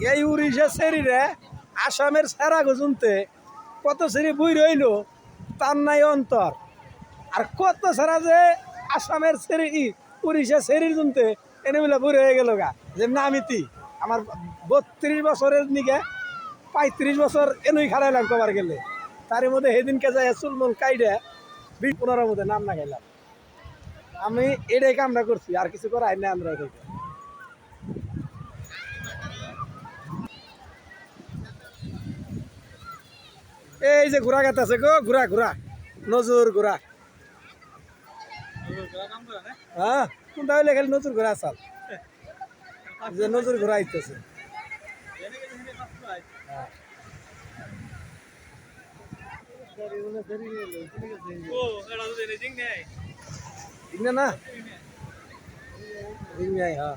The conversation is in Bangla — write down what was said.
এই উড়িষ্যা সেরিরে আসামের সেরা গজুনতে কত সেরি বই রইল তার নাই অন্তর আর কত সারা যে আসামের সেরি উড়িষ্যা সেরির জুনতে এনে বলে বই রয়ে গেল গা যে নামিতি আমার 32 বছরের নিকে 35 বছর এনেই খারাইলাম কবার গেলে তার মধ্যে সেদিনকে যাই চুলমুল কাইডে 20-15 মধ্যে নাম না খাইলাম আমি এটাই কামটা করছি আর কিছু করাই না আমরা থেকে এই যে ঘোরা গাত আছে গো ঘোরা ঘোরা নজর ঘোরা হ্যাঁ কোনটা হইলে খালি নজর ঘোরা আসাল যে নজর ঘোরা আইতেছে না রিং নাই হ্যাঁ